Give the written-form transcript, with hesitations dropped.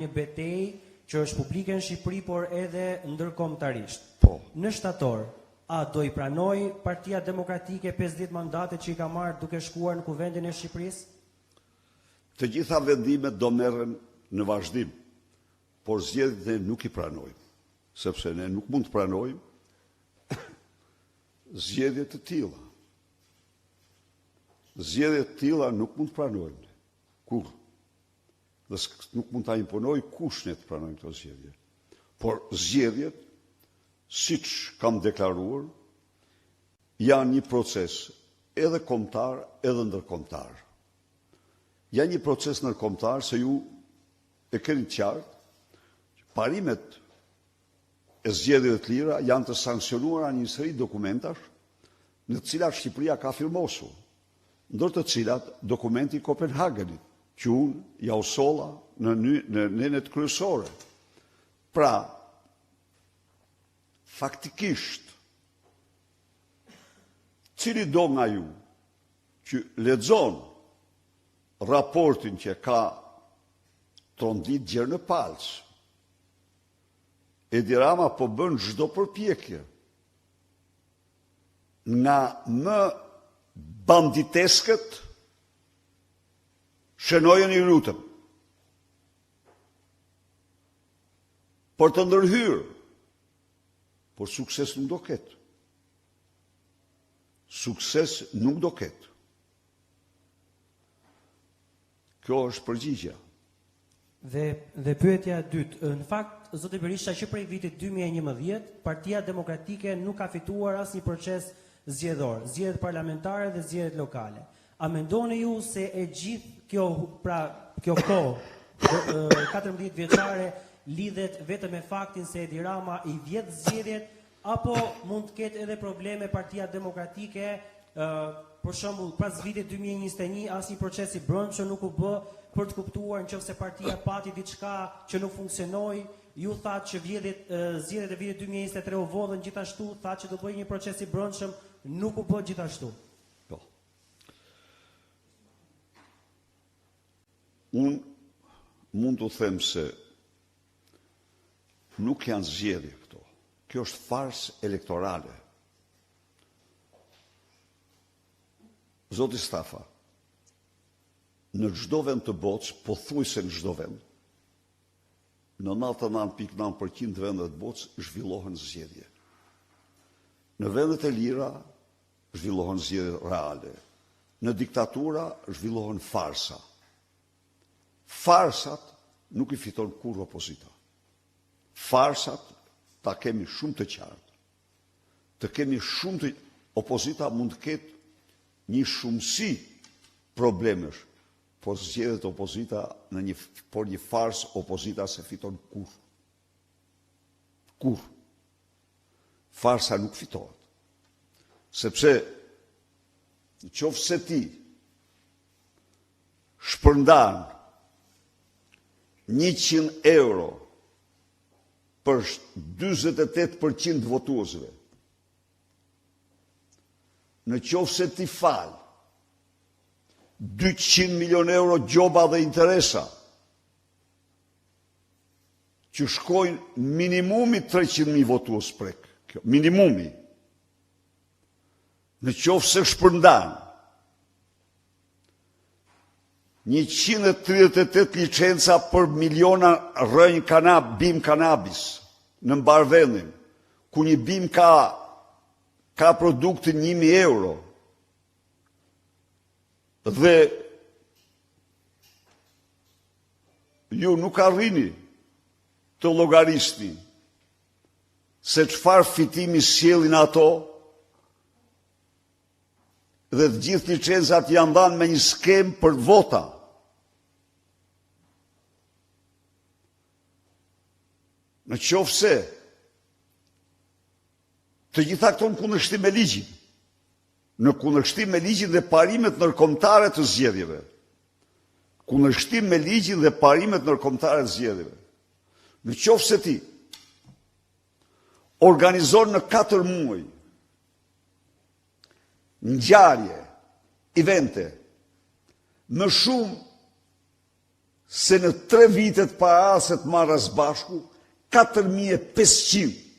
një betejë që është publike në Shqipëri, por edhe ndërkombëtarisht. Po. Në shtator, a do i pranoj Partia Demokratike 50 mandate që i ka marrë duke shkuar në Kuvendin e Shqipërisë? Të gjitha vendimet do merren në vazhdim, por zgjedhjet ne nuk i pranojmë, sepse ne nuk mund të pranojmë zgjedhje të tilla. Zgjedhje të tilla nuk mund të pranojmë. Kur? Dhe nuk mund ta imponoj kush ne të pranojmë këto zgjedhje. Por zgjedhjet, siç kam deklaruar, janë një proces edhe kombëtar edhe ndërkombëtar. Janë një proces ndërkombëtar se ju e keni qartë, parimet e zgjedhjeve të lira janë të sankcionuara një seri dokumentash në të cilat Shqipëria ka firmosur, ndër të cilat dokumenti i Kopenhagenit, që unë ja u solla në nenet kryesore. Pra, faktikisht, cili do nga ju që lexon raportin që ka trondit gjerë në palç, Edi Rama po bën çdo përpjekje nga më banditeskët, shënojën i lutëm, për të ndërhyrë, por sukses nuk do ketë. Sukses nuk do ketë. Kjo është përgjigja. Dhe pyetja e dytë, në fakt, zoti Berisha, që prej vitit 2011, Partia Demokratike nuk ka fituar asnjë proces zgjedhor, zgjedhjet parlamentare dhe zgjedhjet lokale. A mendoni ju se e gjithë kjo kohë 14 vjeçare lidhet vetëm me faktin se Edi Rama i vjedh zgjedhjet, apo mund të ketë edhe probleme Partia Demokratike, për shembull, pas vitit 2021 asnjë proces i brendshëm nuk u bë për të kuptuar nëse partia pati diçka që nuk funksionoi, ju thatë që zgjedhjet e vitit 2023 u vodhën gjithashtu, thatë që do bëjë një proces i brendshëm, nuk u bë gjithashtu. Po. Unë mund të them se nuk janë zgjedhje këto. Kjo është farsë elektorale. Zoti Stafa, në çdo vend të botës, pothuajse në çdo vend, në 99.9% vendet të botës zhvillohen zgjedhje. Në vendet e lira zhvillohen zgjedhje reale. Në diktatura zhvillohen farsa. Farsat nuk i fiton kurrë opozita. Farsat ta kemi shumë të qartë. Të kemi shumë të opozita mund të ketë një shumësi problemesh, por zgjedhet opozita por një fars opozita se fiton kurrë. Kurrë. Farsa nuk fitohet. Sepse nëse ti shpërndan 100 euro për 48% votuesve, nëse ti fal 200 milion euro gjoba dhe interesa, që shkojnë minimumi 300.000 votues prek, minimumi, nëse shpërndan 138 licenca për miliona rënjë bim kanabis në mbar vendin, ku një bim ka produktin 1.000 euro, dhe ju nuk arrini të llogarisni se çfarë fitimi sjellin ato, dhe të gjithë licencat janë dhënë me një skem për vota. Në qoftë se të gjitha këto në kundërshtim me ligjin, në kundërshtim me ligjin dhe parimet ndërkombëtare të zgjedhjeve. Kundërshtim me ligjin dhe parimet ndërkombëtare të zgjedhjeve. Në qoftë se ti organizon në 4 muaj ngjarje, evente, më shumë se në 3 vitet para se të marrë së bashku, 4.500